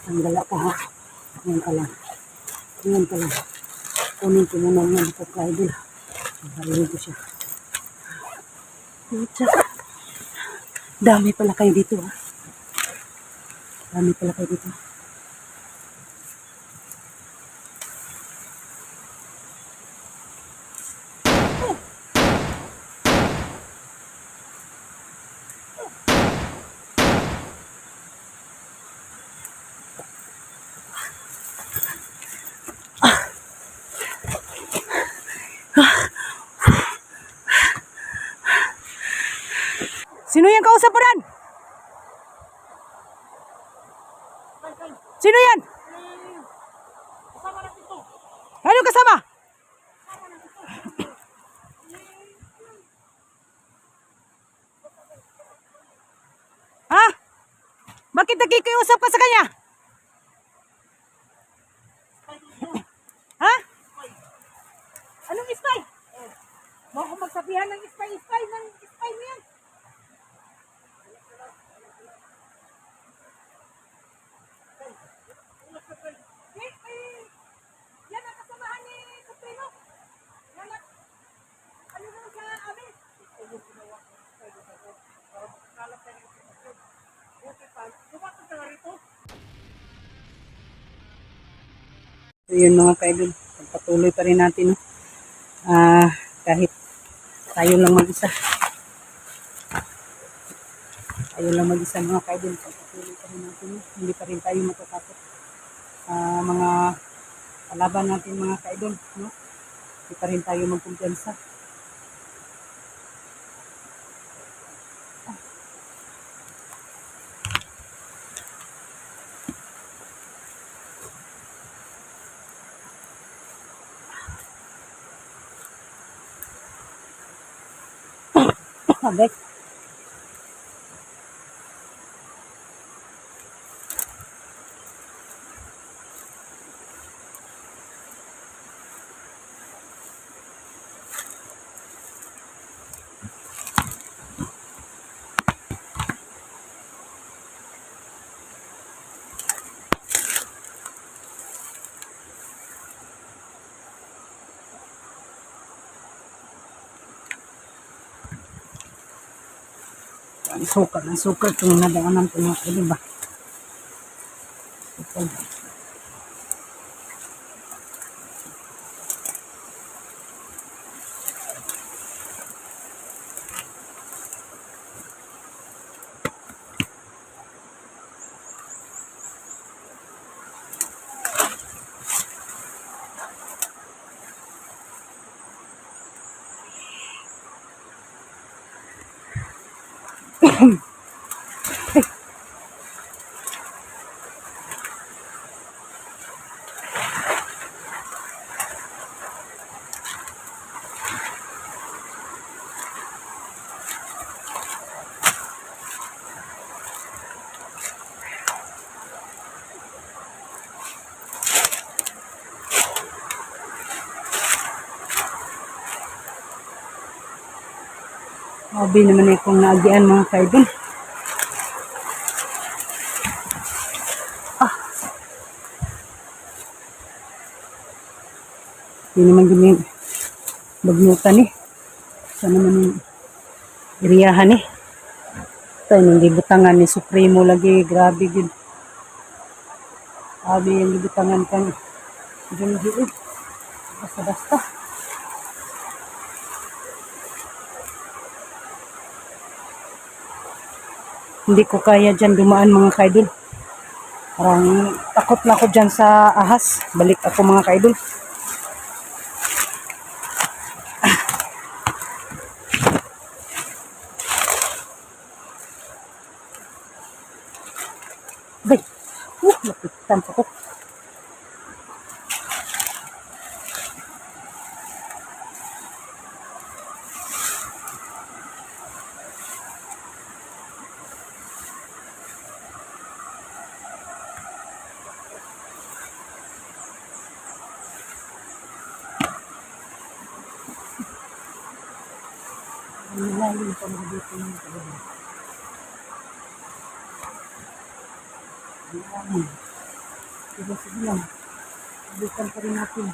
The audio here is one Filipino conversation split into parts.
Ang gala pa ha. Ngayon pa lang. Ngayon pa lang. Kunin ko muna yan ito ka-idol. Mahalin ko siya. Tsaka, dami pala kayo dito ha. Dami pala kayo dito. Sino yang kausap mo dan? Sino yan? Ano kasama? Ha? Bakit nakikiusap ka sa kanya? Ha? Anong spy? Mo ako magsabihan ng spy mo yan. Yan ang kasamahan ni Supremo. Yan ang, ano naman sa amin? So yun mga kaidol, patuloy pa rin natin, no? Kahit tayo lang mag-isa. Tayo lang mag-isa mga kaidol, patuloy pa rin natin, no? Hindi pa rin tayo matatakot. Mga kalaban natin mga kaidol, no? Hindi pa rin tayo magkumpiyansa. Abek. Ang sukat itong nadaanan ko mga kaidol ba? Sukat. Sabi naman akong naagian mga kaidol. Hindi naman gini bagnutan eh. Saan naman yung iriyahan eh. Ito yung gibutangan ni Supremo lagi. Grabe yun. Grabe yung gibutangan kang gini-gini. Basta-basta. Hindi ko kaya dyan dumaan mga kaidol. Parang takot na ako dyan sa ahas. Balik ako mga kaidol. Bay! Lapitan pa ko. Malalim pa mga dito ng kabahan. Malalim. Sige, sige lang. Bukan pa rin natin.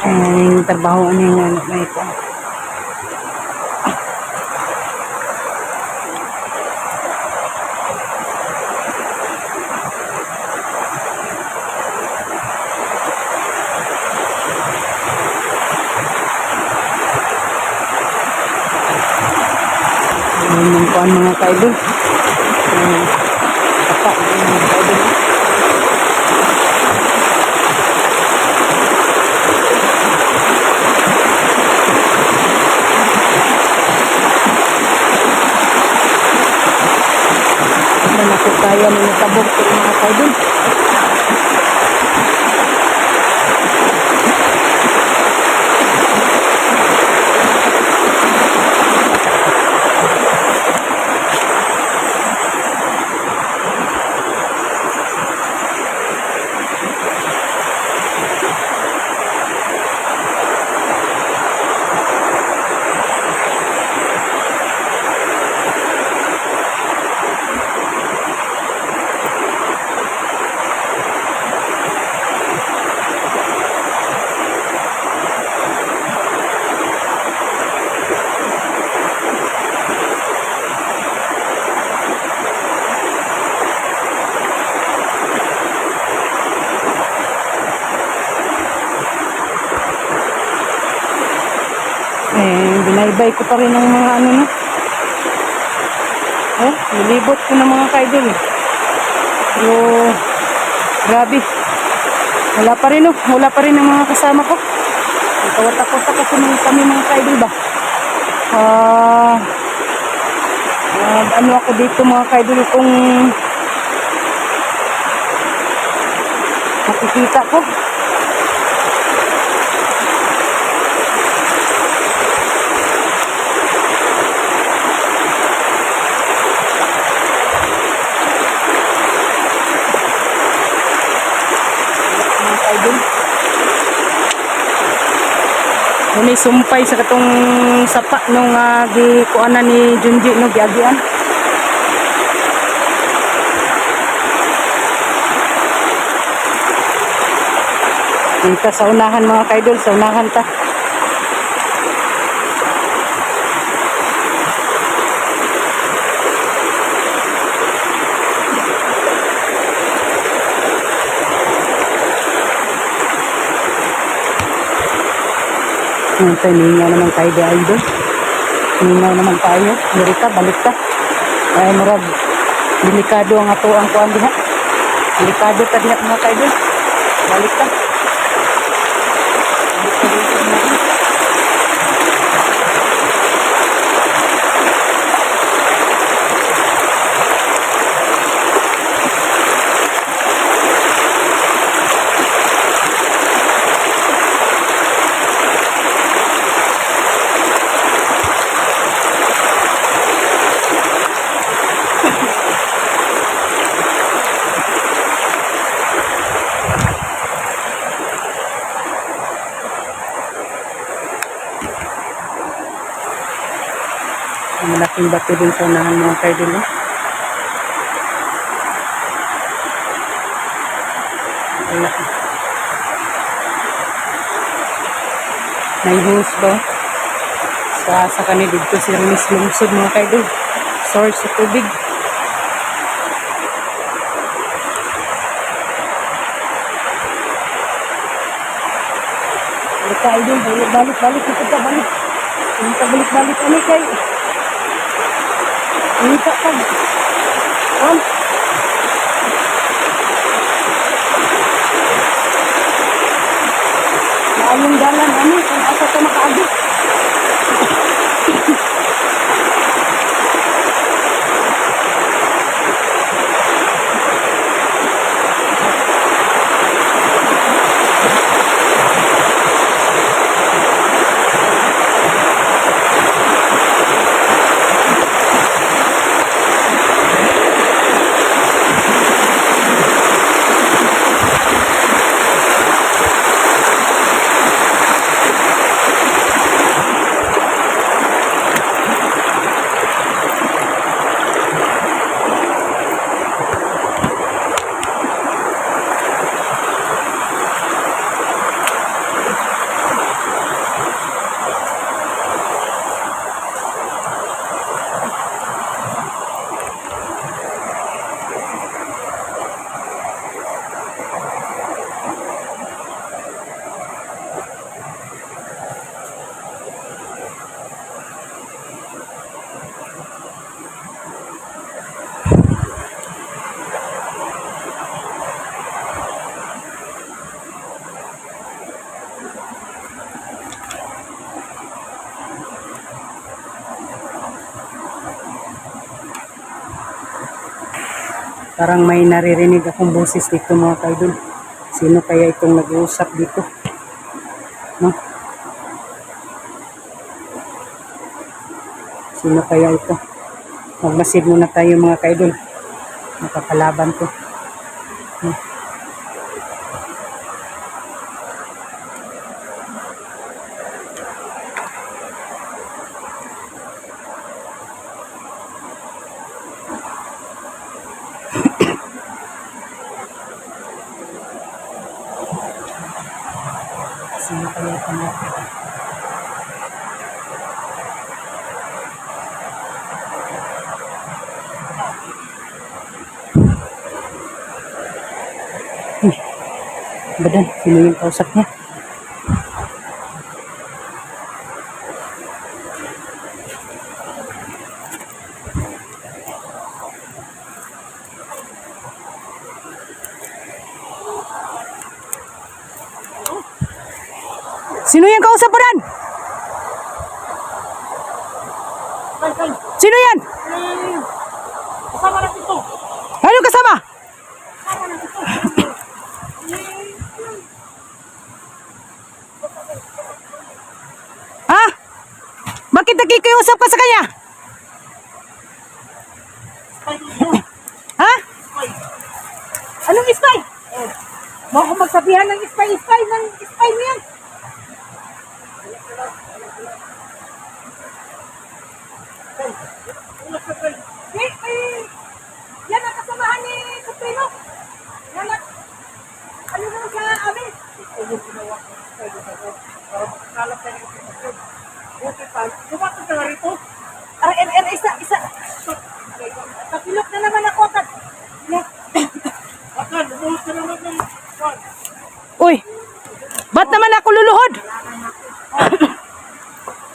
Yung trabaho niya na ito. Yung kuhan mga kaidol. Tapak mga kaidol. Kaya na natabog ko mga kaidol. Binaybay ko pa rin ng mga ano no. Nilibot ko ng mga kaidol. Pero, grabe. Wala pa rin wala pa rin ang mga kasama ko. Tawatak-watak ako ng kami mga kaidol ba. Ano ako dito mga kaidol kung nakikita ko. May sumpay sa katong sapa nung gikuanan ni Junji no giagian. Dito sa unahan mga kaidol, sa unahan ta. Ningaw naman tayo di idol. Ningaw naman tayo. Merita, balik ta. Ay murag, delikado ang ato ang kuhan diha. Delikado ta diha mga kaidol. Balik ta. May malaking bato din sa unahan mga kaidol. May hose ba? Sa kanil dito si Rinis lungsod mga kaidol. Source sa tubig. Kaidol, balik, ito ka, balik. Yung pabalik-balik, ano kayo? Ini ka pa. Kan? Maayong dalan, ano, kung asa ka makaagit. Parang may naririnig akong boses dito mga kaidol. Sino kaya itong nag-uusap dito? No? Sino kaya ito? Magmasid muna tayo mga kaidol. Makakalaban to. No? Sino kaya ito mga kaidol? Badan, sino yung kausap niya? Sino yung kausap mo dan? Sino yan? Kasama natin ito. Ano kasama? Kasama natin ito. Ha? Bakit nakikiusap ka sa kanya? Ha? Anong spy? Mo ako magsabihan ng spy mo yan. Yan ang kasamahan ni Supremo. Yan ang, ano naman sa amin? Ito yung ginawa ko sa para makakalap tayo ng informasyon. Okay pa, sumakot ka na rito. Isa. Kapilok na naman ako agad. Akan, lumuhod ka naman ng kwan. Uy, ba't naman ako luluhod?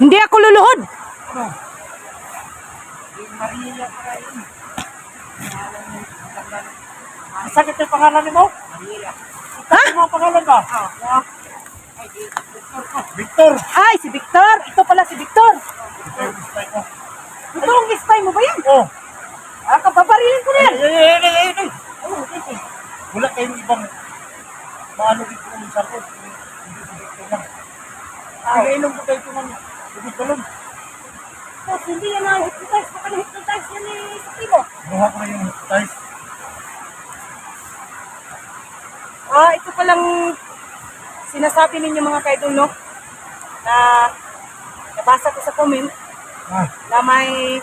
Hindi ako luluhod. Maria para yun. Sakit yung pangalan ni mo? Maria. Ha? Ano ang pangalan ba? Victor. Ay, si Victor. Ito pala si Victor. Victor, spy ko. Ito ang spy mo ba yan? Oh. Kapabarilin ko na yan. Ay. Wala kayong ibang maano dito ng sarkot. Hindi si Victor lang. Nagainom ko kayo ito ng tubig balon. Hindi yan na hypnotize. Baka na-hypnotize yan ni Supremo. Buha ko na yung ties. Ito palang sinasabi ninyo mga kaidol, no? Na nabasa ko sa comment Ah, na may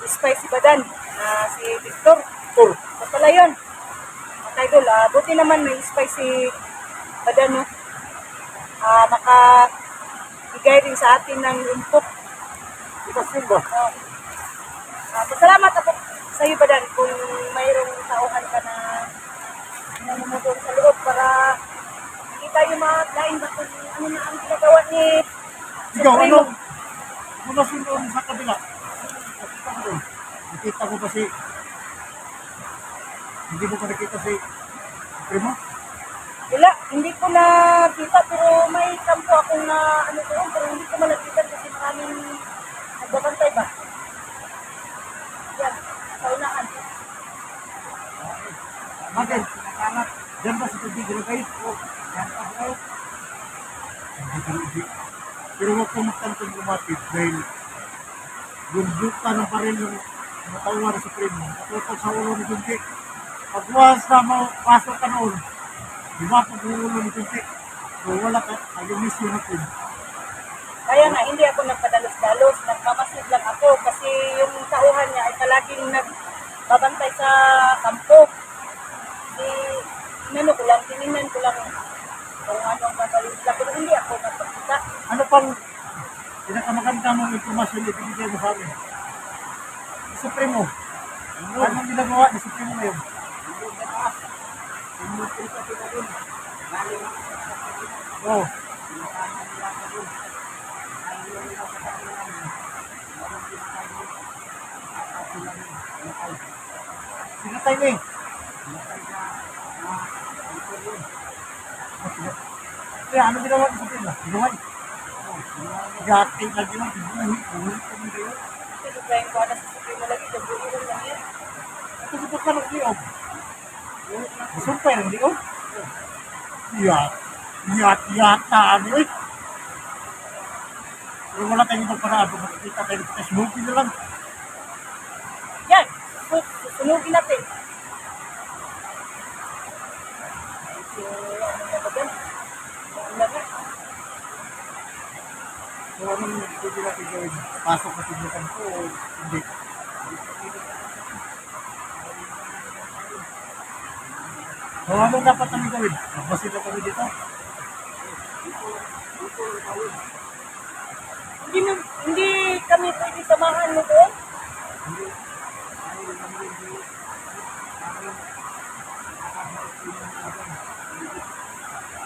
spicy badan na si Victor. Tur. So pala yun. Mga idol, buti naman may spicy badan, no? Makabigay rin sa atin ng input. Ikasin ba? Pasalamat ako sa iyo, badan, kung mayroong tauhan ka na namumutong sa loob para hindi tayo ma-blind ba kung ano na ang ginagawa ni Ikaw, Supremo. ano? Ano sunod sa kabila? Nakita ko doon. Nakita ko ba si... Hindi mo pa nakita si Primo? Wala, hindi ko nakita pero may kampo akong na ano doon pero hindi ko malapitan kasi maraming nagbabantay ba? Yan, sa unahan. Bakit? Nakakanap. Diyan ba si tubig ilagay? Oo. Yan pa kayo. Pero huwag kong magtantong lumapit dahil yung buka ng baril ng matawar sa Primo. Natutok sa ulo ni Junti. Pagwas na pasok ka noon, di ba pag ulo ni Junti? So wala ka, ayaw miss yun natin. Kaya nga, hindi ako nagpadalos-dalos, nagmamasid lang ako kasi yung tauhan niya ay palaging nagbabantay sa kampo. Inano ko lang, tinignan ko lang kung anong gagawin nila, pero hindi ako nagpakita. Ano pang pinakamaganda mong informasyon na ibigay mo sa amin? Si Supremo. Anong ginagawa ni Supremo ngayon? Oh. Sinatay mo eh. Kaya ano ginawa ni Supremo? Ginawa eh. Gati na ginawa. Buhay ko mo kayo. Kasi trying ko na sa Supremo lagi, dabuhin lang lang yan. Ito sa ka ng liog. Sumpay ng liog. Yata, ano eh. Pero wala tayong ibang paraan. Kung makikita tayo ng smoky na lang. Yan, susunugin natin. Ano na ba dyan? Ano na ba? So anong pwede natin gawin? Pasok na tignan ko o hindi? So anong dapat namin gawin? Magbasin na kami dito? Hindi kami pwede samahan mo doon.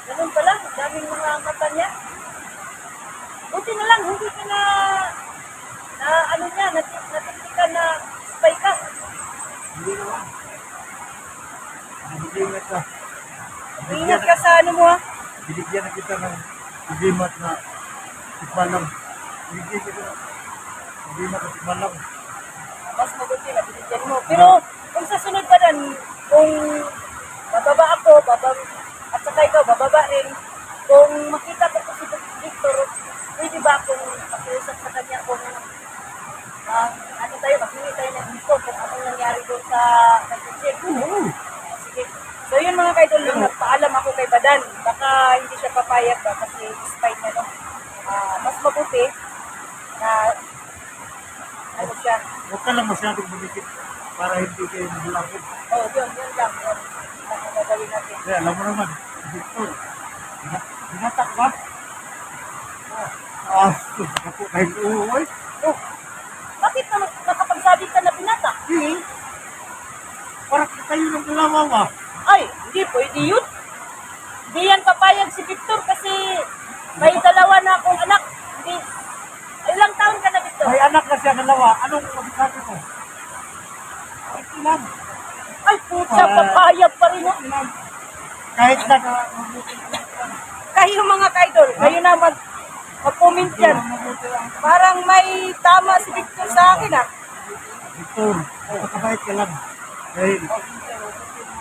Ganun pala, daming mga mata niya. Buti na lang, hindi ka na ano niya, natiktikan na spy ka. Hindi naman. Nag-ingat ka. Ingat ka sa ano mo ha. Binigyan na kita ng agimat na tikmalang. Binigyan kita ng agimat na tikmalang. Mas mabuti na binigyan mo. Pero kung sa sunod pa dan, kung bababa ako, at saka ikaw, bababa rin. Kung makita ko si Victor, pwede ba akong pakiusap sa kanya kung ano tayo, maghingi tayo ng info kung anong nangyari doon sa nag-check. Oo. Sige. So yun mga kaidol, yung nagpaalam ako kay Badan, baka hindi siya papayag ba kasi spy niya, no? Mas mabuti na ano siya. Huwag ka lang masyadong bumikit para hindi kayo maglapit. Oh, yun lang. Yun lang ang gagawin natin. Kaya alam mo naman, Victor, binatak ba? Ako kahit uuwi. Oh, bakit na nakapagsabi ka na pinata? Hindi. Parang kayo ng dalawa. Ay, hindi pwede yun. Hindi yan papayag si Victor kasi may dalawa na akong anak. Hindi. Ilang taon ka na, Victor? May anak na siya dalawa. Anong sabi mo? Ay, ilan? Ay, puta, papayag pa rin. Oh. Kahit na Kayo mga kaidol, kayo na mag-comment yan. Parang may tama si Victor sa akin ah. Victor, makakabait ka lang. Dahil,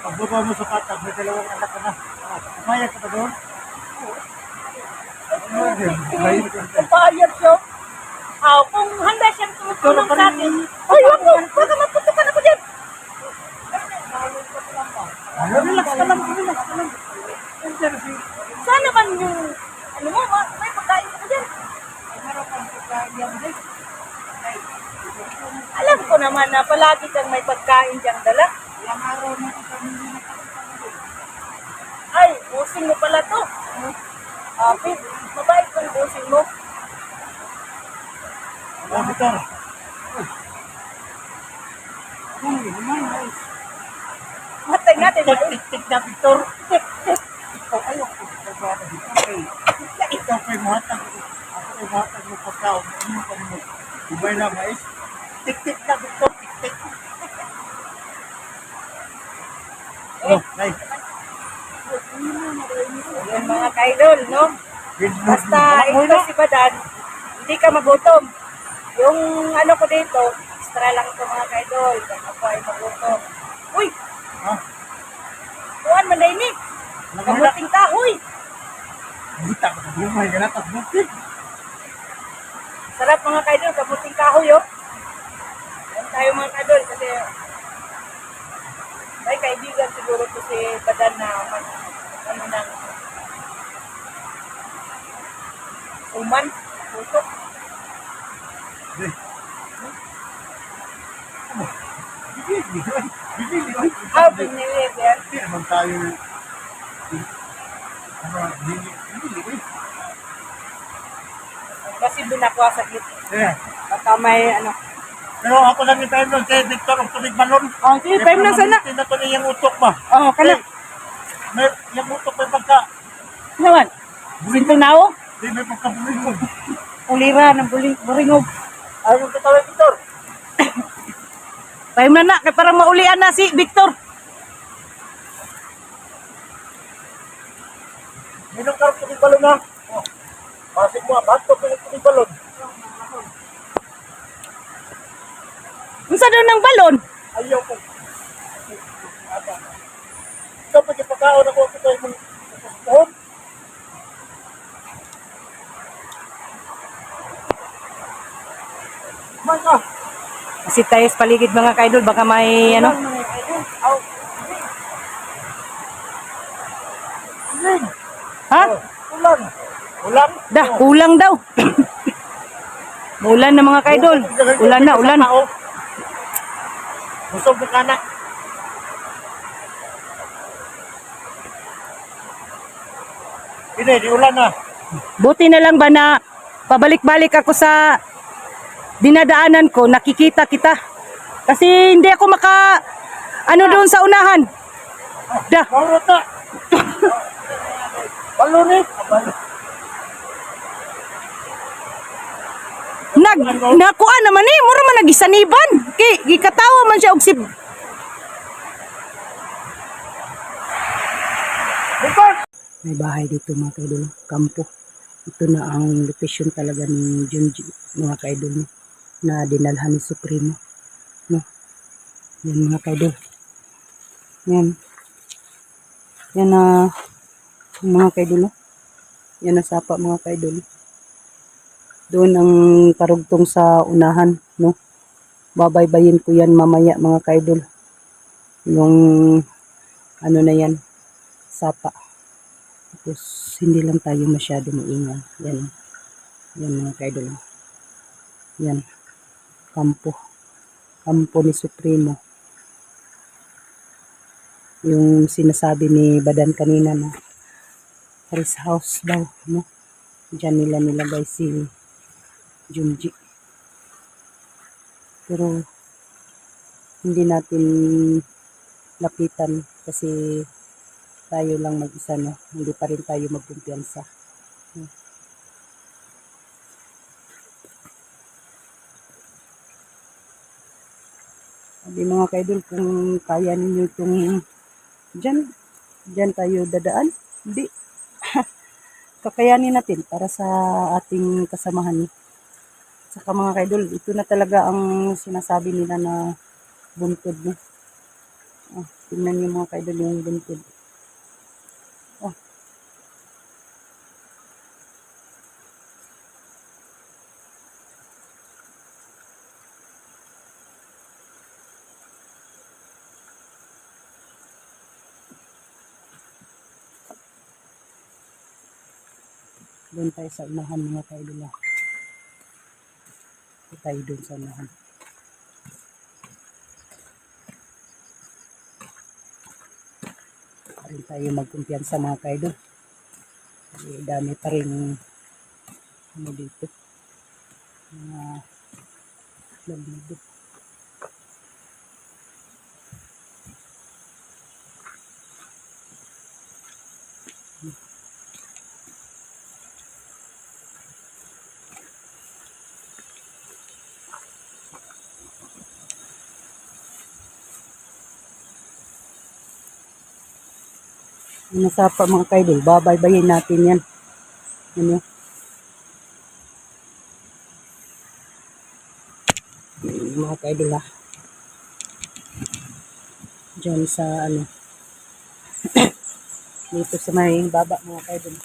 pagbaba mo sa patag, may dalawang anak ka na. Pumayag ka ba doon? Papayag siya. Kung handa siyang tumutulong sa akin. Ay, wag mo, baka maputukan ako dyan. Relax ka lang, relax ka lang. Saan naman yung, ano mo, may pagkain ka dyan. naman na palagi kang may pagkain diyang dala. Ilang araw na ito kami hindi nakakita. Ay, busing mo pala to. Pit, mabait kang busing mo. Wala, Victor. Matay natin. Tik-tik na, Victor. Ikaw, ayoko. Ikaw kay mahatag. Ako kay mahatag mo pagkaon. Ano ka mo? Ibay na, mais. Tik-tik na, Victor. Tik-tik. Oh, nay. Yan mga kaidol, no? Basta ito si Badan, hindi ka magutom. Yung ano ko dito, extra lang ito mga kaidol. Kaya ako ay magutom. Uy! Ha? Tuwan man na ini. Kamuting kahoy. Kita ko sa bumay. Ganatag bukid. Sarap mga kaidol, kamuting kahoy, oh. Yan tayo mga kaidol kasi may kaibigan siguro ko si Badan na ano nang uman, putok. Bibili, oy. Bibili, oy. How pinili yan? Hindi naman tayo bibili, oy. Kasi doon ako sa gitna. Yeah. Baka may ano. Pero ako lang yung time nun kay Victor ang tubig balon. Oh, sige, time na sana. Hindi na to niya yung utok ba? Oh, kana. May, yung utok may pagka. Naman. Sinto na ako. Hindi may pagkabuligod. Ulira ng buringog. Ayaw yung katawin, Victor. Time na na, kaya para maulian na si Victor. Minong karong tubig balon na. Oh. Pasig mo, bato ko yung tubig balon. Unsa daw ng balon? Ayaw ko. Ikaw pa yung pagkaon ako ito yung pohon. Man ka. Kasi tayo sa paligid mga kaidol, baka may ano. Ulan. Ha? Ulan. Ulan. Dah, ulang daw. Ulan na mga kaidol. Ulan na, ulan. Busog na kana. Hindi, di ulan na. Buti na lang ba na pabalik-balik ako sa dinadaanan ko, nakikita kita. Kasi hindi ako ano doon sa unahan. Dah. Maurot na. Balonit. Nakuan naman eh, mura man nagisaniban. Gikatawa man siya og si may bahay dito mga kaidol, kampo. Ito na ang location talaga ni Junji mga kaidol na dinalhan ni Supremo. No. Yan mga kaidol. Yan. Yan na mga kaidol. No? Yan na sapa mga kaidol. Doon ang karugtong sa unahan, no? Babaybayin ko yan mamaya mga kaidol. Yung ano na yan, sapa. Tapos hindi lang tayo masyado maingay. Yan. Yan mga kaidol. Yan. Kampo. Kampo ni Supremo. Yung sinasabi ni Badan kanina na Paris House daw, no? Diyan nila nilagay si Junji. Pero hindi natin lapitan kasi tayo lang mag-isa, no? Hindi pa rin tayo magkumpiyansa. Sabi mga kaidol, kung kaya ninyo itong dyan tayo dadaan, hindi. Kakayanin natin para sa ating kasamahan. Saka mga kaidol, ito na talaga ang sinasabi nila na buntod. No? Tingnan niyo mga kaidol yung buntod. Oh. Doon tayo sa unahan mga kaidol. Tayo doon sa unahan. rin tayo magkumpiyansa mga kaidol. Dami pa rin ano dito. Mga nandito. Nasapa mga kaidol, babaybayin natin yan. Ano? Mga kaidol ha. Diyan sa ano. Dito sa may baba mga kaidol.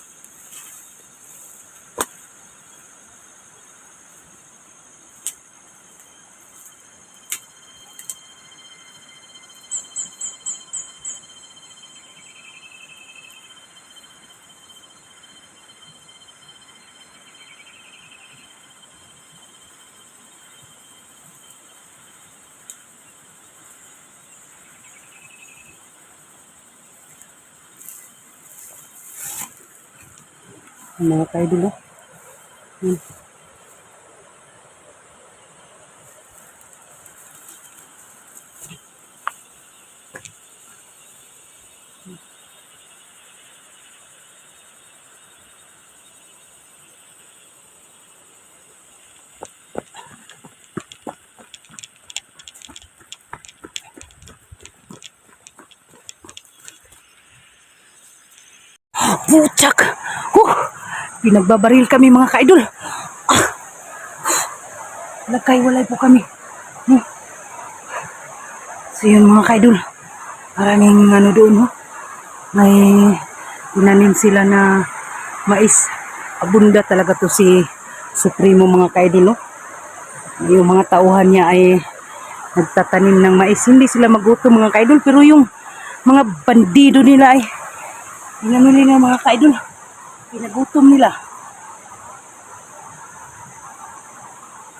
Mga kaidol ha. Butsak! Pinagbabaril kami mga kaidol. Nagkaiwalay po kami. So yun mga kaidol. Maraming ano doon ho. May tinanim sila na mais. Abunda talaga to si Supremo mga kaidol. No? Yung mga tauhan niya ay nagtatanim ng mais. Hindi sila magutom mga kaidol. Pero yung mga bandido nila ay inano nila mga kaidol. Pinagutom nila.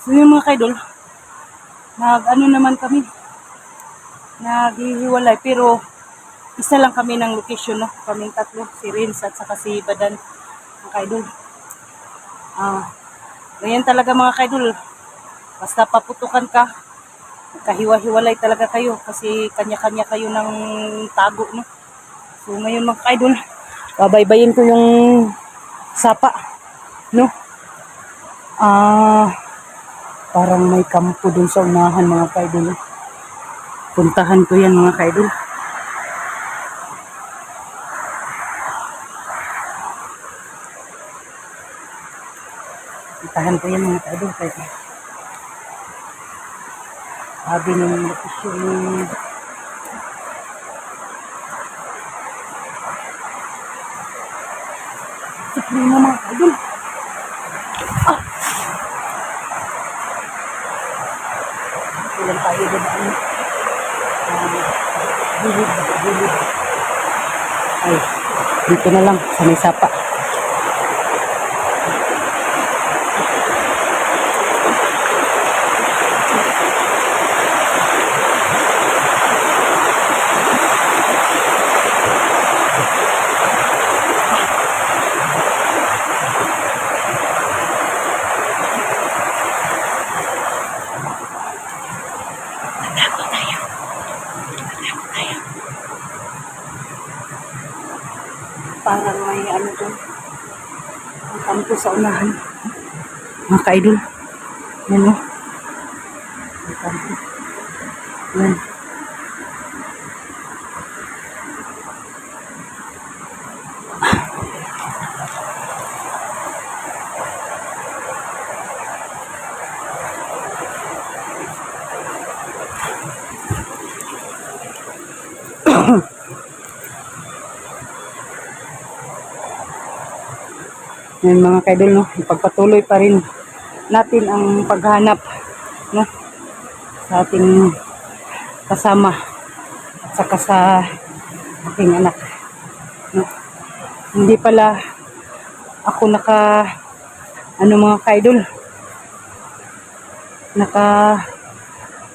So yung mga kaidol, nag-ano naman kami, naghihiwalay, pero isa lang kami ng location, no? Kaming tatlo, si Rins at saka si Badan, mga kaidol. Ganyan talaga mga kaidol, basta paputukan ka, kahiwa-hiwalay talaga kayo, kasi kanya-kanya kayo ng tago, no? So ngayon mga kaidol, babaybayin ko yung sapa, no? Parang may kampo dun sa unahan mga kaidol. Puntahan ko yan mga kaidol. Puntahan ko yan mga kaidol. Sabi ng lokasyon ni Supremo mga kaidol. Ilan tayo doon gilid. Ay, dito na lang sa may sapa. Parang may ano doon. Ang kampo sa unahan. Mga kaidol. Yan o. Ang kampo. Yan. Yan mga kaidol, no? Ipagpatuloy pa rin natin ang paghanap, no? Sa ating kasama at saka sa aking anak, no? Hindi pala ako mga kaidol,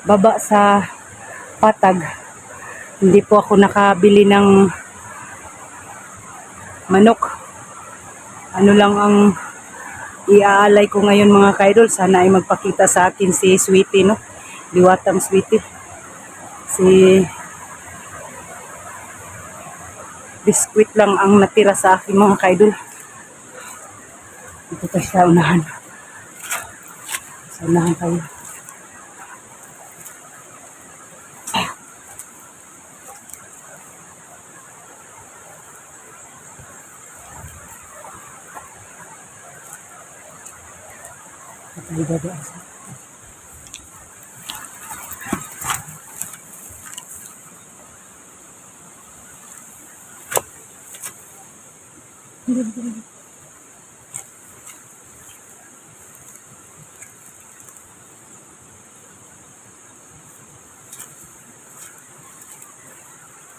baba sa patag. Hindi po ako nakabili ng manok. Ano lang ang iaalay ko ngayon mga kaidol. Sana ay magpakita sa akin si Sweetie, no? Diwatang Sweetie. Si biskwit lang ang natira sa akin mga kaidol. Dito tayo sa unahan. Sa unahan tayo. Tayo dadaan sa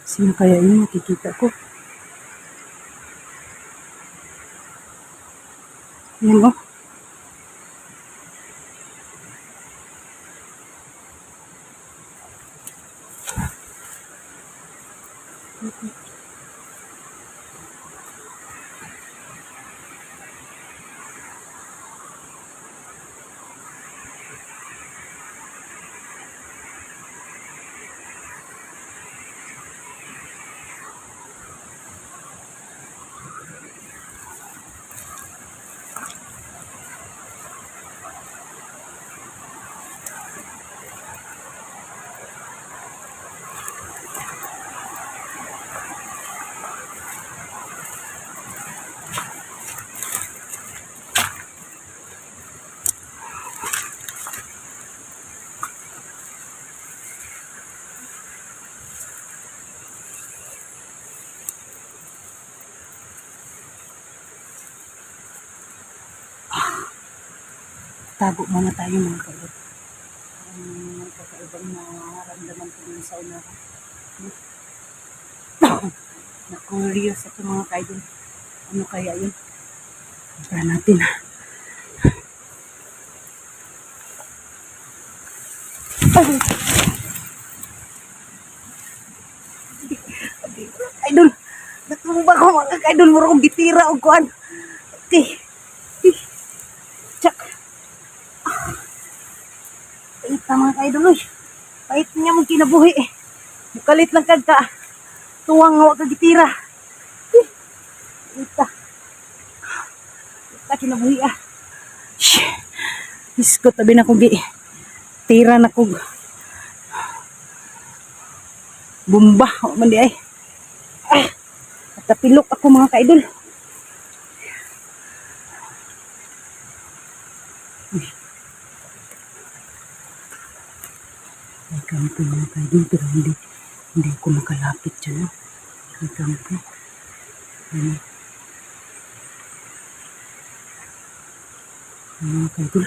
sino kaya yun nakikita ko? Yan o. Tago muna tayo mga kaidol. Ang kakaibang nararamdaman ko dun sa unahan. Na-curious ako mga kaidol. Ano kaya yun? Tara natin ha. Idol, natumba ko mga kaidol. Mura kong gitira o kuhan. Okay. Tsak. Pait na mga kaidol. Pait niya mong kinabuhi. Mukalit lang kagka. Tuwang nga ka gitira. Pait ka. Pait ka kinabuhi ah. Isko tabi na kong tira na kong bumba. O mandi ay. At napilok ako mga kaidol. May kampo mga kaidol pero hindi ko makalapit dyan. No? May kampo. Mga kaidol.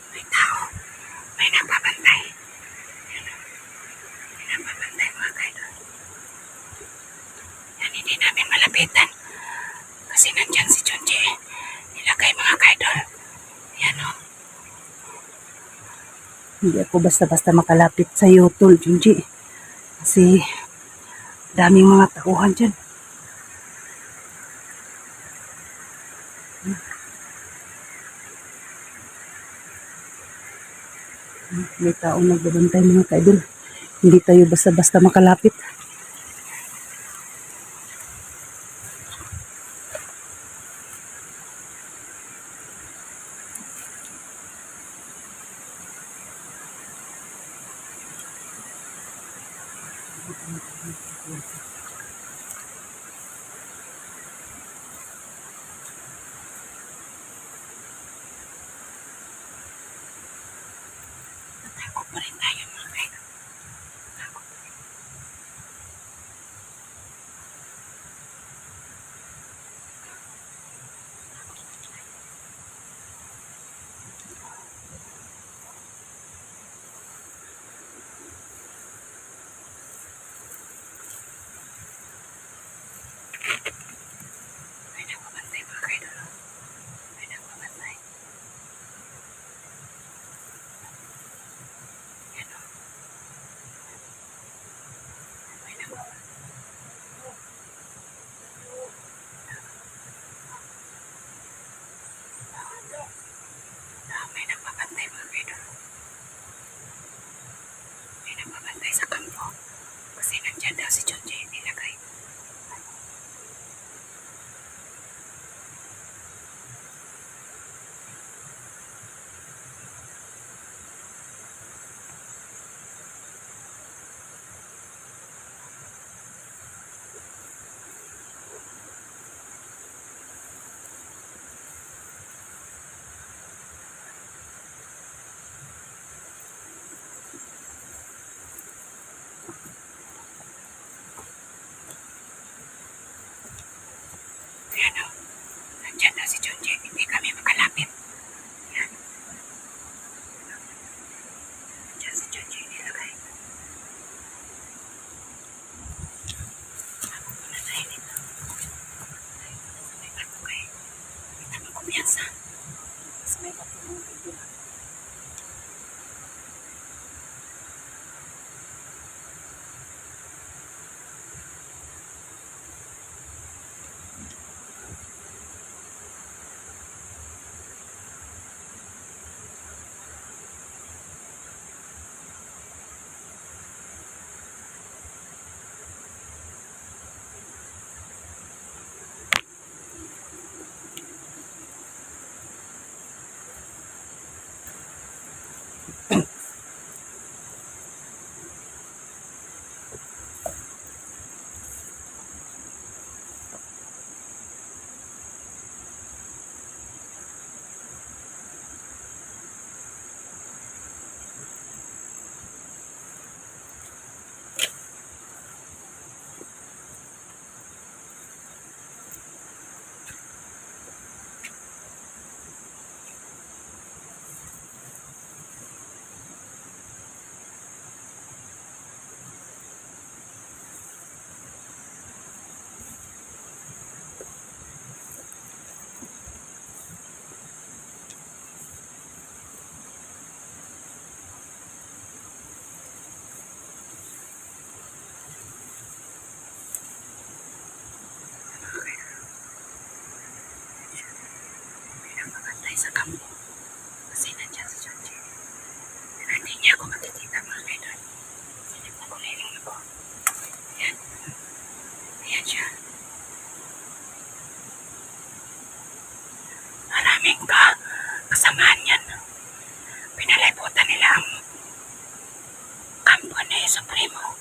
May tao. May nagbabantay. May nagbabantay mga kaidol. Yan hindi namin malapitan. Kasi nandyan si Junji. Nilagay mga kaidol. Yan o. Hindi ako basta-basta makalapit sa iyo, Tol Junji. Kasi daming mga tauhan dyan. May taong nagbabantay mga kaidol. Hindi tayo basta-basta makalapit. Takot pa rin tayo mga kaidol. sa kampo. Kasi nandiyan si Junji. Pero hindi niya ako makikita mga kaidol. Silip na kulay lang ako. Ayan. Ayan siya. Maraming kasamaan yan. Pinalibutan nila ang kampo ni Supremo.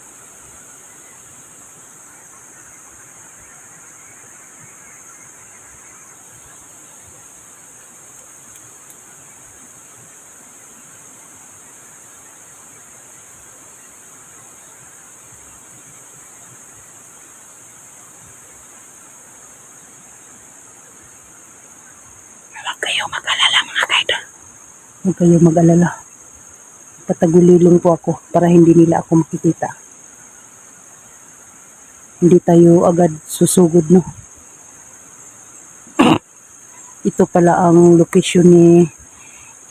Huwag kayo mag-alala mga kaidol. Huwag kayo mag-alala. Patagulilong po ako para hindi nila ako makikita. Hindi tayo agad susugod, no? Ito pala ang location ni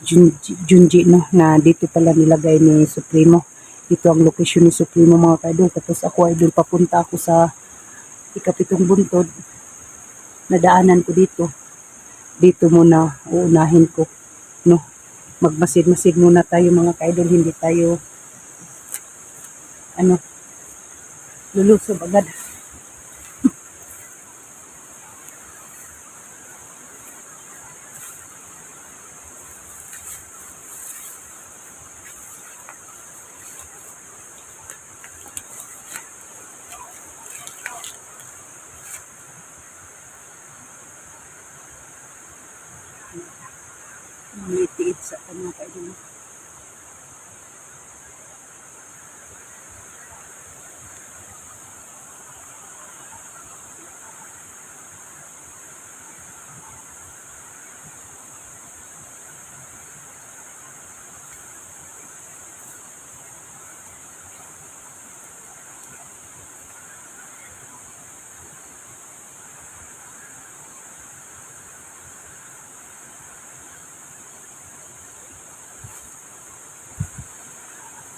Junji, no? Na dito pala nilagay ni Supremo. Ito ang location ni Supremo mga kaidol. Tapos ako ay doon papunta ako sa ikapitong buntod. Nadaanan ko dito. Dito muna uunahin ko, no? Magmasid-masid muna tayo mga kaidol, hindi tayo lulusob agad. Mitiid sa mga kaidol.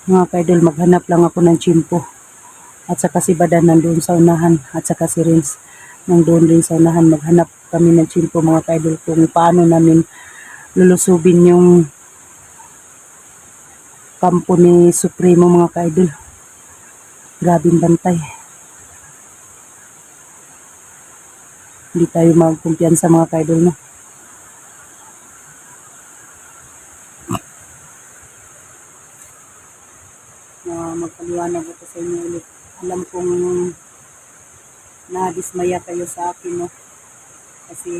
Mga kaidol, maghanap lang ako ng chimpo. At saka si Badan nandoon sa unahan. At saka si Rins nandoon din sa unahan. Maghanap kami ng chimpo mga kaidol kung paano namin lulusubin yung kampo ni Supremo mga kaidol. Grabing bantay. Hindi tayo magkumpiyansa mga kaidol, no? Magpaliwanag ako sa inyo ulit. Alam kong nadismaya kayo sa akin, no? Kasi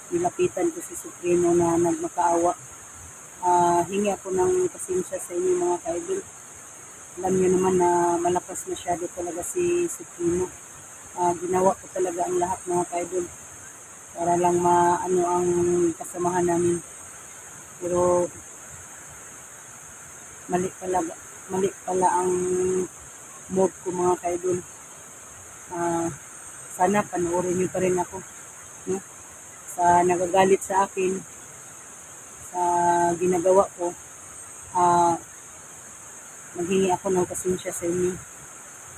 nilapitan ko si Supremo na nagmakaawa. Hingi ako ng pasensya sa inyo mga kaidol. Alam niyo naman na malakas masyado talaga si Supremo. Ginawa ko talaga ang lahat mga kaidol para lang maano ang kasamahan namin. Pero mali pala ang mood ko mga kaidol. Sana panoorin niyo pa rin ako, no? Sa nagagalit sa akin sa ginagawa ko, maghingi ako ng pasensya sa inyo.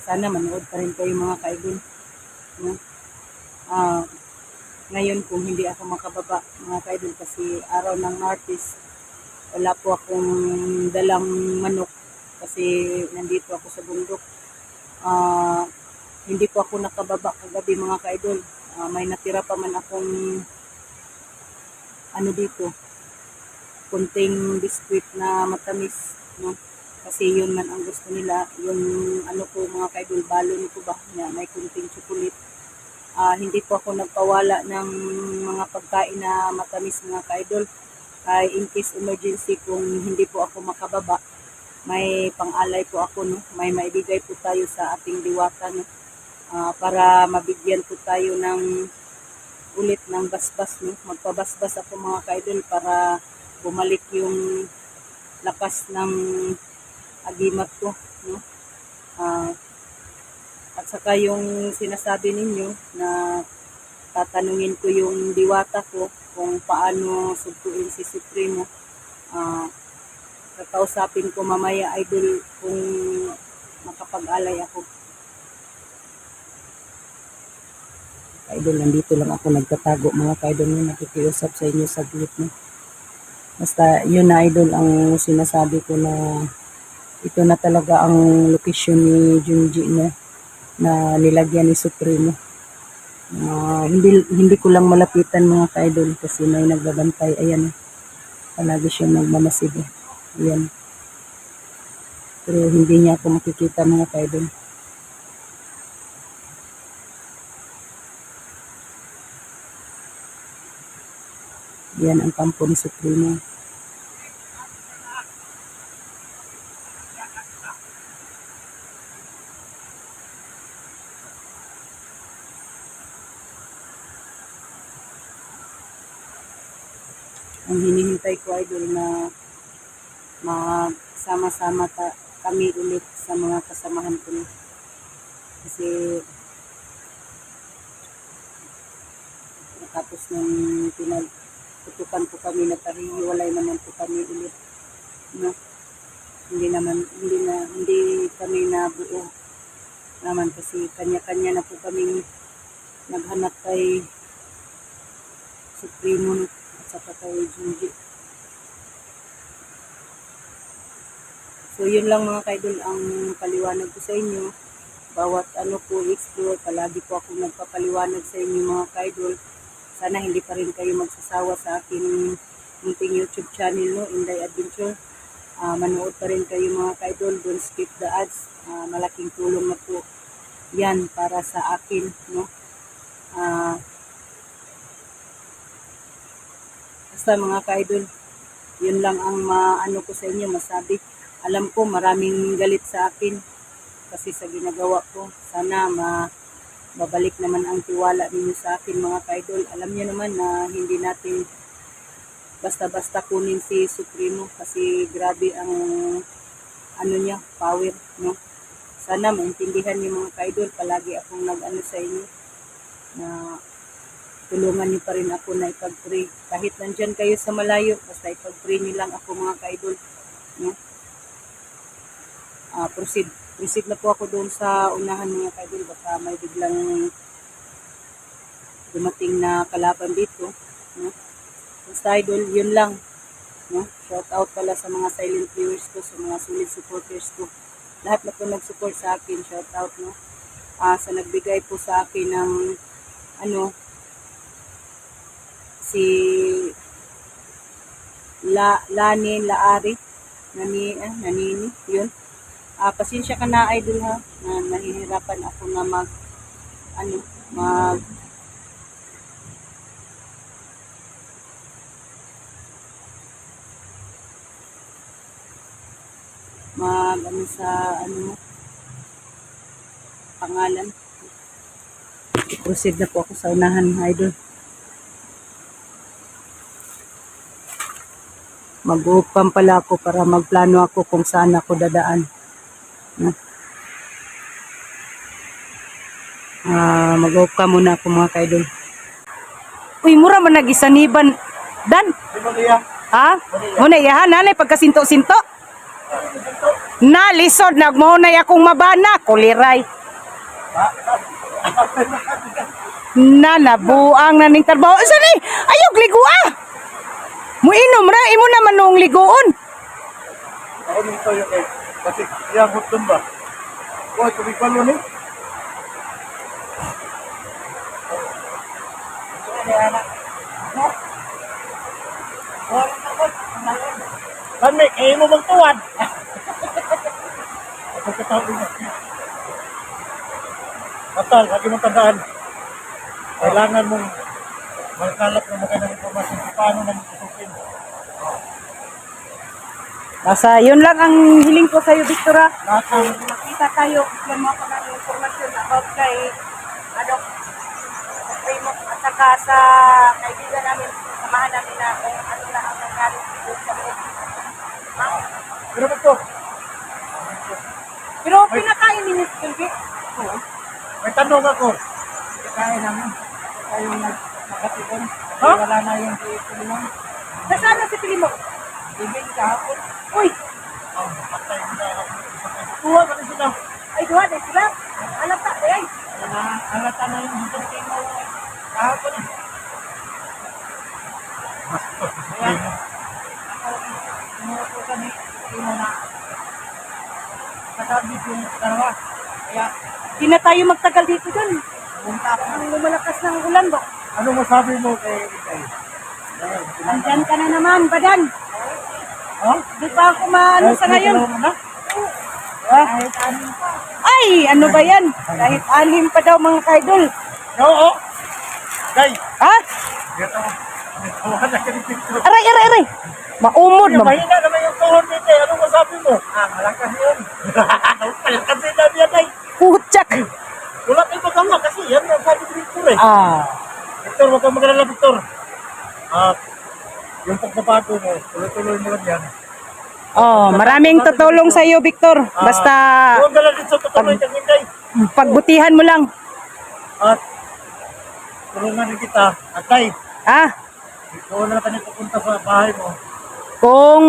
Sana manood pa rin kayo mga kaidol, no? Ngayon kung hindi ako makababa mga kaidol kasi araw ng Martes, wala po akong dalang manok kasi nandito ako sa bundok. Hindi po ako nakababa kagabi mga kaidol. May natira pa man akong dito, kunting biskwit na matamis, no? Kasi yun man ang gusto nila, yung ko mga kaidol, balon ko ba niya, may kunting chocolate. Hindi po ako nagpawala ng mga pagkain na matamis mga kaidol. In case emergency, kung hindi po ako makababa, may pang-alay po ako, no? May maibigay po tayo sa ating diwata, no? Para mabigyan po tayo ng ulit ng basbas, no? Magpabasbas ako mga kaidol para bumalik yung lakas ng agimat ko, no? At saka yung sinasabi ninyo na tatanungin ko yung diwata ko kung paano sugpuin si Supremo. Kakausapin ko mamaya idol kung makapag-alay ako. Ka-idol, nandito lang ako nagtatago mga ka-idol, no? Nakikiusap sa inyo saglit, no? Basta yun na idol ang sinasabi ko na ito na talaga ang location ni Junji, no? Na nilagyan ni Supremo. Hindi ko lang malapitan mga ka-idol kasi may nagbabantay. Ayan, palagi siyang nagmamasid. Ayan. Pero hindi niya ako makikita mga ka-idol. Yan ang kampo ni Supremo. Ang hinihintay ko idol na magsama-sama kami ulit sa mga kasamahan ko. Kasi tapos nung pinagtutukan po kami, nagkahiwalay naman po kami ulit. No? Hindi kami nabuo naman kasi kanya-kanya na po kami naghanap kay Supremo at saka kay Junji. So yun lang mga ka-idol ang paliwanag ko sa inyo. Bawat ano po explore, palagi po ako nagpapaliwanag sa inyo mga ka-idol. Sana hindi pa rin kayo magsasawa sa akin munting YouTube channel, no, Inday Adventure. Manood pa rin kayo mga ka-idol, don't skip the ads. Malaking tulong na po yan para sa akin, no. Basta mga ka-idol, yun lang ang maano ko sa inyo, masabi. Alam ko maraming galit sa akin kasi sa ginagawa ko. Sana babalik naman ang tiwala ninyo sa akin mga ka-idol. Alam niyo naman na hindi natin basta-basta kunin si Supremo kasi grabe ang ano niya, power, no. Sana maintindihan niyo mga ka-idol, palagi akong nag-ano sa inyo na tulungan niyo pa rin ako na ipag-pray. Kahit nandyan kayo sa malayo, basta ipag-pray niyo lang ako mga ka-idol, no. Proceed na po ako doon sa unahan mga ka-idol, baka may biglang dumating na kalaban dito, no. Basta idol, yun lang, no. Shout out pala sa mga silent viewers ko, sa mga solid supporters ko. Lahat na po nag-support sa akin, shout out, no. Sa nagbigay po sa akin ng ano, si Lani Laari, Nanini, yun. Pasensya ka na idol ha, na nahihirapan ako na sa pangalan. Proceed na po ako sa unahan idol. Mag-upam pala ako para magplano ako kung saan ako dadaan. Mag-upam muna ako mga ka-idol. Uy, mura man nag-isaniban. Dan? Ha? Muna iyahan, nanay, pagkasinto-sinto? Na, lisod, nagmahunay akong mabana, kuliray. Nabuang na ning trabaho. Saan eh? Ayog, ligo ah! Muinom ra, imo naman nung ligoon. Ako nito yung kasi yung hutun ba? Huwag tubig palo ni. Kami, kayo mo bang tuwad? Ako katawin mo. Matal, lagi mong tandaan. Kailangan mong magkalap ng magandang informasyon kung paano namin isusin. Basta yun lang ang hiling ko sa'yo, Victoria. Makita tayo yung mga pangalang informasyon about kay Supremo at saka sa kaibigan namin, samahan namin na kung ano na ang nangyari dito sa loob. Pero ba ito? Pero pinakain ninyo si Kilby? Oo. May tanong ako. Pinakain namin. Kayong nagkatipon. Ha? Wala na yung Pilimo. Nasaan na si Pilimo? Ibig kahapon. Uy! Patay mo na ako. Tuwa ka na sila. Ay, duha na sila. Alam ka, ay. Alata na yung hutun kayo. Kahapon eh. Primo. Umupo kami. Primo na. Kasabi yung dalawa. Kaya Di na tayo magtagal dito dyan. punta ako. Ang lumalakas ng ulan ba? Ano masabi mo kay Ikay? Andyan ka na naman, Badan. Ha? Di pa ako maano sa ngayon. Na? Kahit anin pa. Ay, ano ba yan? Kahit 6 pa daw mga kaidol. Oo. Kay, Ha? gato. Nagtawa na ka ni Victor. Aray, aray, aray. Maumod, Yung ma'am. mahina naman yung tuhod ni Kay. Ano masabi mo? Malakas yun. Malakas din namin yan, Kay. Putsak. Wala tayong magawa kasi yan ang sabi ni Victor eh. Ah. Victor, huwag kang magalala, Victor. At yung pagbabago mo, tuloy-tuloy mo lang yan. Oh, maraming tutulong sa iyo, Victor. Basta Huwag ka lang din sa tutuloy kang Kay. pagbutihan mo lang. At tulungan din kita. At Kay, Ah, ikaw na tayo pupunta sa bahay mo. kung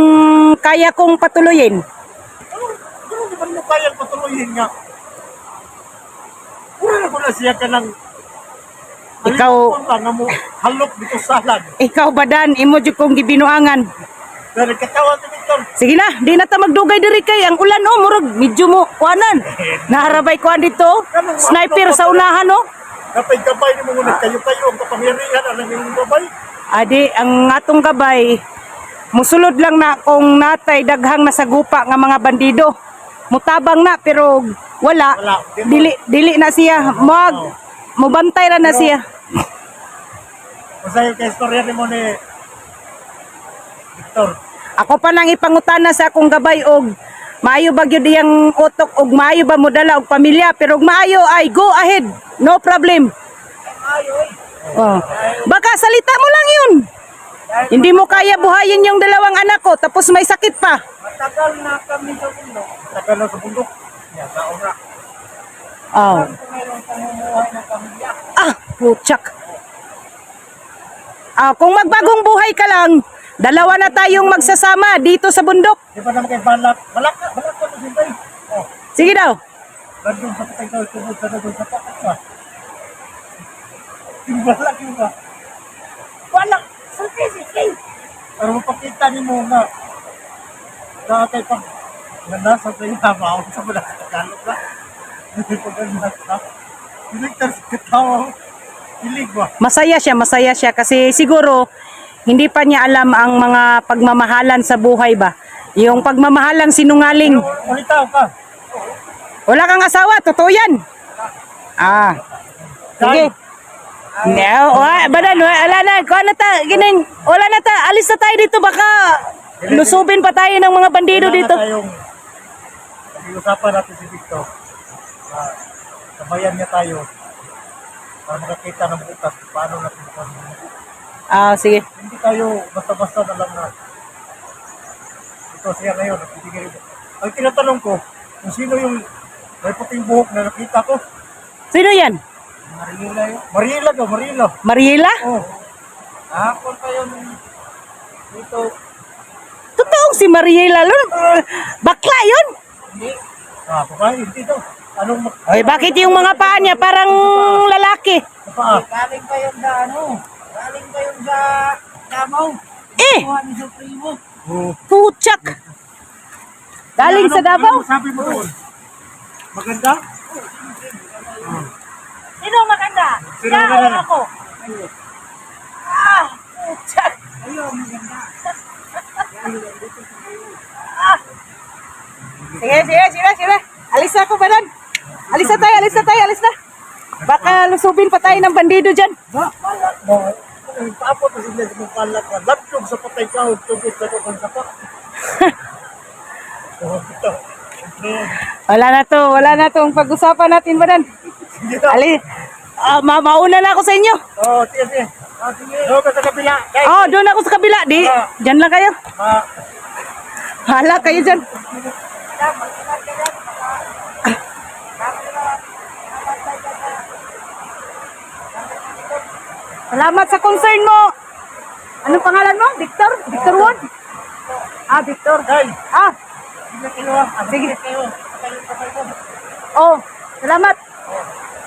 kaya kong patuloyin. Ano naman mo kayang patuloyin nga? Pura na ko na siya ka ng Ikaw- lang nga mo halok dito sa alag. Ikaw, Badan, imo jud kong gibinuangan. Pero nagkatawa si Victor. Sige na, di na ta magdugay diri kay ang ulan oh, murag medyo mo kuanan. Naharabay kuan dito. Sniper sa unahan oh. Kapay-kapay ni mo muna kayo-kayo ang kapangyarihan ang naming babay. Adi, ang atong gabay, musulod lang na kung natay daghang nasagupa nga mga bandido. Mutabang na pero wala. Wala. Dili na siya. Mubantay ra na siya. Masaya kay istorya ni mo ni Victor. Ako pa nang ipangutana sa akong gabay og maayo ba gyud iyang utok og maayo ba mo dala og pamilya pero og maayo ay go ahead. No problem. Ayoy. Oh. Baka salita mo lang yun. Hindi mo kaya buhayin yung 2 anak ko tapos may sakit pa. Matagal na kami sa mundo. Tagal na sa bundok. Yan, sa ora. Oh. Kung mayroong pamumuhay ng pamilya. Ah, putsak. Ah, kung magbagong buhay ka lang, 2 na tayong magsasama dito sa bundok. Di ba naman kay balak? Balak ka na sintay. Oh, Sige daw. gandong sa patay daw, tubod sa dagon sa pakat ba? Yung balak yun ba? Walang certificate. Pero mapakita ni mo nga dati pag nasa sa iyo habaw sa mga Tagalog na. Hindi pa ganun na. Hindi ka katawa. Hilig ba? Masaya siya kasi siguro hindi pa niya alam ang mga pagmamahalan sa buhay ba. Yung pagmamahalang sinungaling. Ulitaw ka. Wala kang asawa, totoo yan. Ah. Sige. No, Badan, wala na. Kuha na ta, ginin. Wala na ta, alis na tayo dito. Baka lusubin pa tayo ng mga bandido dito. Pag-iusapan natin si Victor. Sabayan niya tayo. Para makakita ng bukas kung paano natin ito. Ah, sige. Hindi tayo basta-basta na lang na ito siya na yun. Ang tinatanong ko, kung sino yung may puting buhok na nakita ko. Sino yan? Marila yun. Marila ka, Marila. Mariela? Oh, Kahapon pa yun dito. Totoong si Mariela. Bakla yun. Hindi. babae, hindi daw. Anong Oy, bakit yung mga paa niya parang lalaki? paa? Galing pa yun sa ano. Galing pa yun sa Davao. Eh, Kuha ni Supremo. Oh. putsak. Galing sa Davao? Ano sabi mo doon? Maganda? Sino maganda? Sino maganda? Ako. Ah, putsak. Ayun, maganda. Sige. Alis na ako, Badan. Alis na tayo. Baka lusubin pa tayo ng bandido dyan. Ba? Palak mo. Paapot na sila sa palak na. Laptop sa patay ka. Tugod ka doon sa pa. Oh, ito. Wala na to ang pag-usapan natin, Badan. Sige na. Mauna na ako sa inyo. Oh, sige. Doon ka sa kabila. Guys. Oh, doon ako sa kabila. Diyan lang kayo. Hala kayo dyan. Salamat sa concern mo. Anong pangalan mo? Victor? Victor Wood? Ah, Victor. Guys. Ah, Sige kayo. sige. Kayo. Oh, salamat.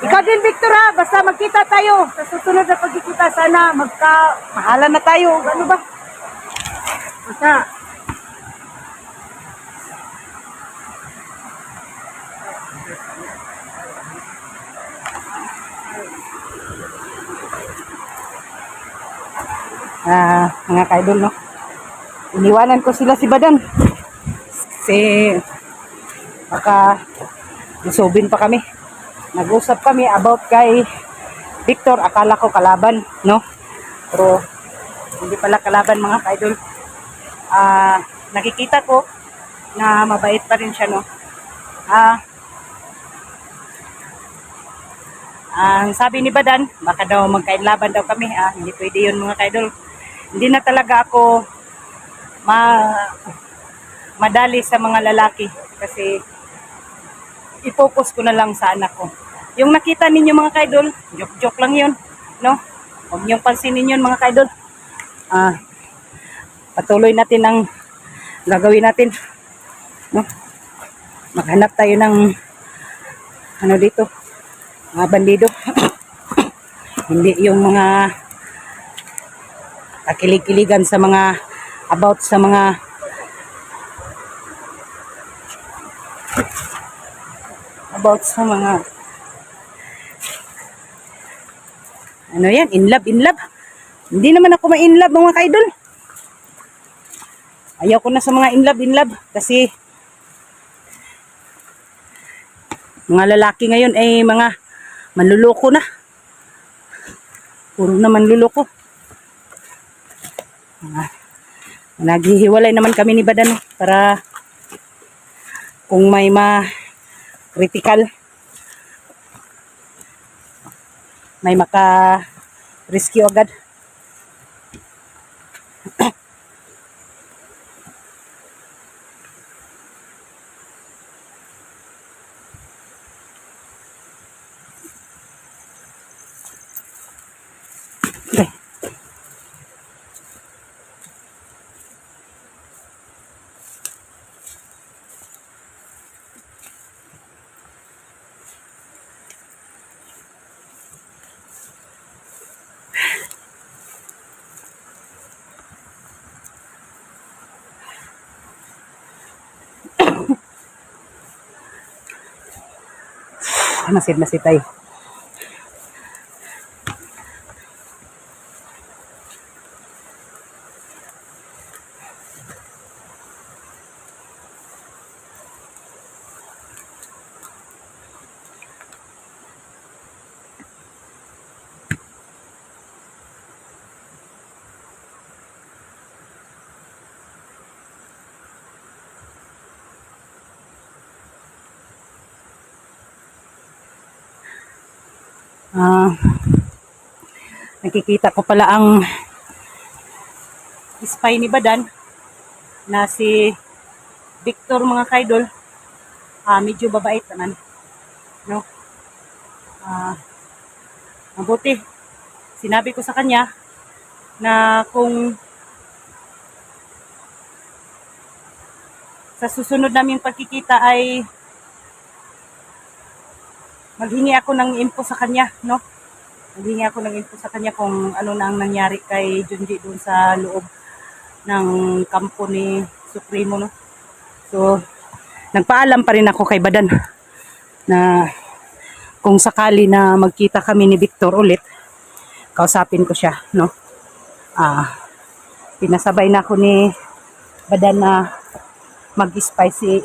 Ikaw din, Victor ha. Basta magkita tayo. Sa susunod na pagkikita, sana magka-mahalan na tayo. Ano ba? Basta, Mga kaidol, no? Iniwanan ko sila si Badan. Kasi, baka isobin pa kami. Nag-usap kami about kay Victor. Akala ko kalaban, no? Pero, hindi pala kalaban, mga kaidol. Nakikita ko na mabait pa rin siya, no? Ang sabi ni Badan, baka daw magkainlaban daw kami. Hindi pwede yun, mga kaidol. Hindi na talaga ako madali sa mga lalaki kasi i-focus ko na lang sa anak ko. Yung nakita ninyo, mga kaidol, joke-joke lang yun, no? Huwag niyong pansinin yun, mga kaidol. Patuloy natin ang gagawin natin, no? Maghanap tayo ng ano dito, mga bandido. Hindi yung mga kakilig-kiligan sa mga about sa mga ano yan, in love. Hindi naman ako ma-in love, mga kaidol. Ayaw ko na sa mga in love kasi mga lalaki ngayon ay mga manluloko na. Puro na manluloko. Naghihiwalay naman kami ni Badan para kung may critical, may maka-rescue agad. Okay. Masid tayo. Nakikita ko pala ang spy ni Badan na si Victor, mga kaidol. Medyo babait naman, no? Mabuti sinabi ko sa kanya na kung sa susunod namin pagkikita ay maghingi ako ng info sa kanya, no? Maghingi ako ng info sa kanya kung ano na ang nangyari kay Junji doon sa loob ng kampo ni Supremo, no? So, nagpaalam pa rin ako kay Badan na kung sakali na magkita kami ni Victor ulit, kausapin ko siya, no? Pinasabay na ako ni Badan na mag-spy si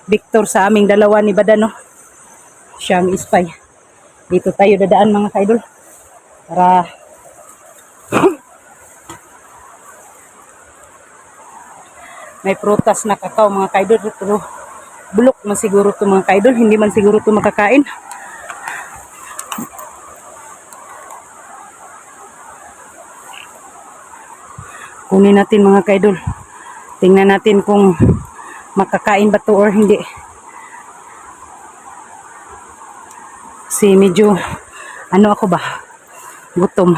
Victor sa aming dalawa ni Badan, no? Siyang spy. Dito tayo dadaan, mga kaidol, para may prutas na kakao, mga kaidol. Pero bulok man siguro to, mga kaidol, hindi man siguro to makakain. Kunin natin, mga kaidol. Tingnan natin kung makakain ba to or hindi. Kasi medyo ako ba, gutom.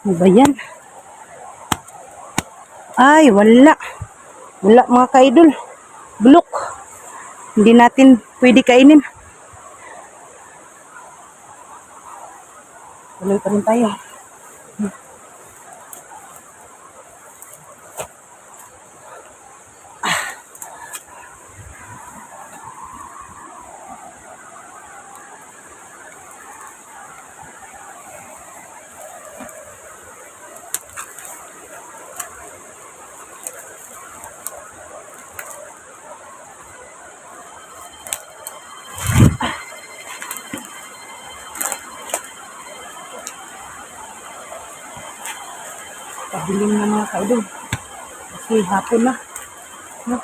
Ano ba yan? Ay, wala. Wala mga ka-idol. Bulok. Hindi natin pwede kainin. Tuloy pa rin tayo. Pabiling na mga ka-idol. Kasi hapon na. No?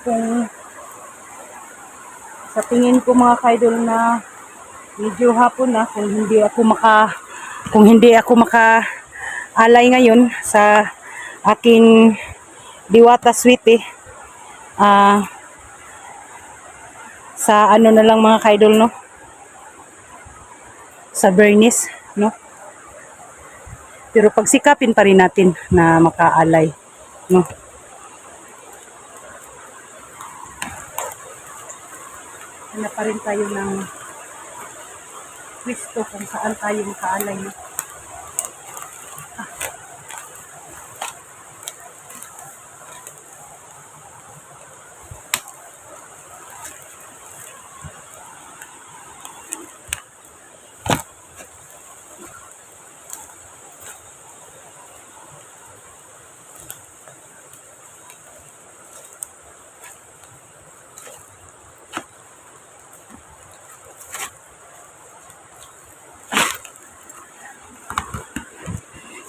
Kung sa tingin ko mga ka-idol na medyo hapon na, kung hindi ako maka-alay ngayon sa aking Diwata Sweetie, sa ano na lang mga ka-idol, no? Sa Bernice, no? Pero pagsikapin pa rin natin na makaalay, no? Hanap pa rin tayo ng pwesto kung saan tayo makaalay, no?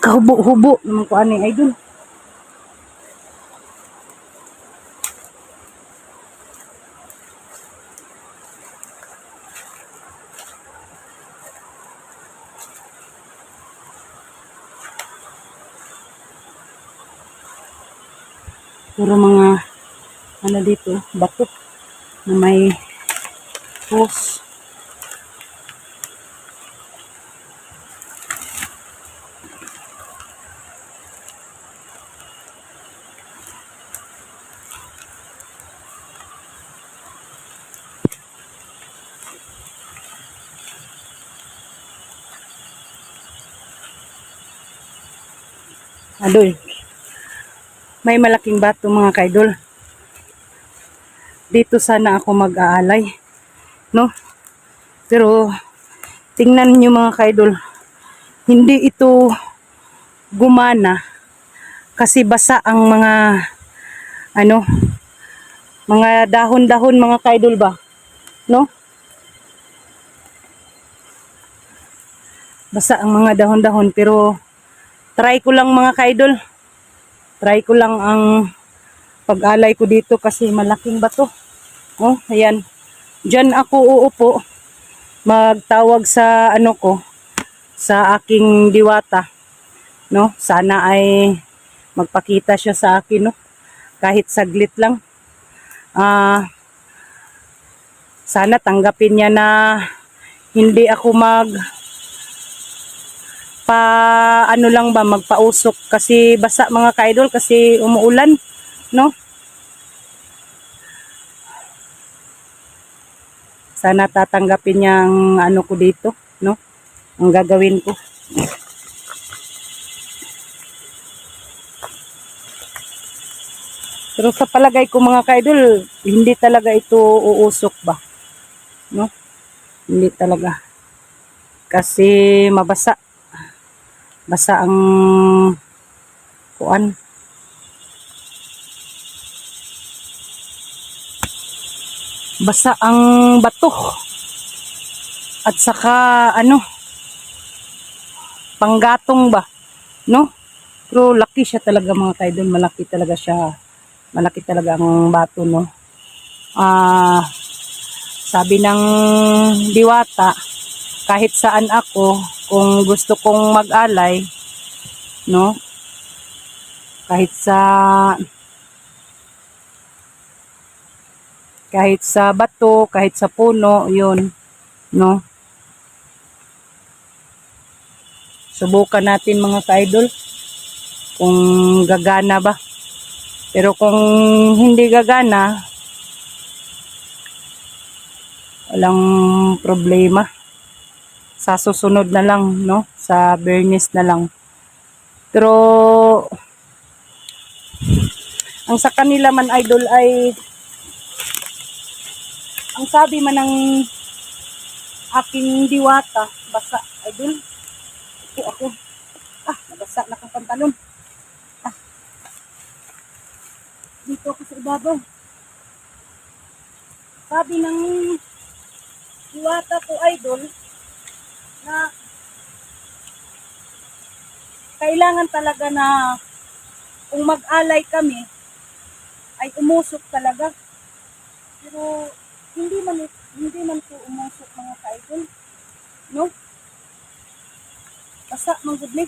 Kahubo-hubo naman ko ani idol. Puro mga ano dito, bato na may hose. Idol, may malaking bato mga kaidol. Dito sana ako mag-aalay, no? Pero tingnan niyo mga kaidol, hindi ito gumana kasi basa ang mga ano, mga dahon-dahon mga kaidol ba, no? Basa ang mga dahon-dahon pero try ko lang mga kaidol. Try ko lang ang pag-alay ko dito kasi malaking bato. Oh, ayan. Diyan ako uupo. Magtawag sa ano ko, sa aking diwata. No? Sana ay magpakita siya sa akin, no? Kahit saglit lang. Sana tanggapin niya na hindi ako ano lang ba, magpausok kasi basa mga ka-idol kasi umuulan, no? Sana tatanggapin niya ang ano ko dito, no? Ang gagawin ko. Pero sa palagay ko mga ka-idol, hindi talaga ito uusok ba, no? Hindi talaga. Kasi mabasa. Basa ang kuan. Basa ang bato. At saka ano, panggatong ba, no? Pero laki siya talaga mga kaidol, malaki talaga siya. Malaki talaga ang bato, no? Sabi ng diwata, kahit saan ako, kung gusto kong mag-alay, no? Kahit sa bato, kahit sa puno, yun, no? Subukan natin mga ka-idol kung gagana ba. Pero kung hindi gagana, walang problema. Sa susunod na lang, no? Sa Bernice na lang. Pero ang sa kanila man idol ay ang sabi man ng aking diwata, basa idol. Ako. Nabasa na kang pantalon. Dito ako sa ibabaw. Sabi ng diwata ko idol na kailangan talaga na kung mag-alay kami ay umusok talaga. Pero hindi man po umusok mga ka-idol. No? Basa man gud ni.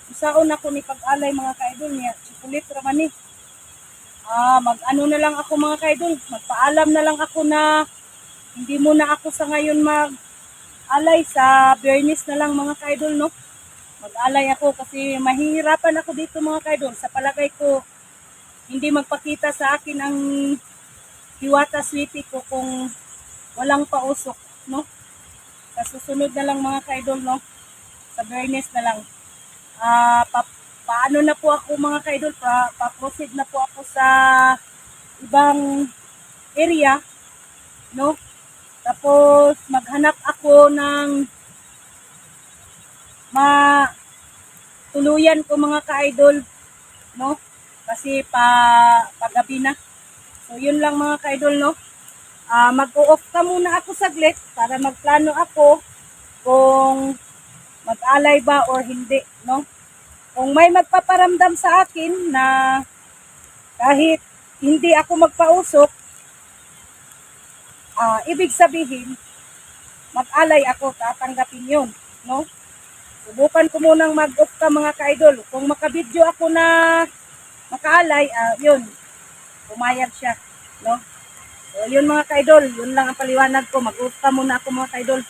Usaon ako ni pag-alay mga ka-idol niya. Chocolate raman ni. Mag-ano na lang ako mga ka-idol. Magpaalam na lang ako na hindi muna ako sa ngayon mag-alay sa Bernice na lang mga ka-idol, no? Mag-alay ako kasi mahihirapan ako dito mga ka-idol. Sa palagay ko, hindi magpakita sa akin ang hiwata sweetie ko kung walang pausok, no? Sa susunod na lang mga ka-idol, no? Sa Bernice na lang. Paano na po ako mga ka-idol, pa-proceed na po ako sa ibang area, no? Tapos maghanap ako ng matuluyan ko mga ka-idol, no? Kasi pagabi na. So yun lang mga ka-idol, no? Mag-o-off ka muna ako saglit para magplano ako kung mag-alay ba or hindi, no? Kung may magpaparamdam sa akin na kahit hindi ako magpausok, ibig sabihin, mag-alay ako, tatanggapin yun, no? Subukan ko munang mag-off ka mga ka-idol. Kung makabidyo ako na makaalay, yun, pumayag siya, no? So, yun mga ka-idol, yun lang ang paliwanag ko. Mag-off ka muna ako mga ka-idol.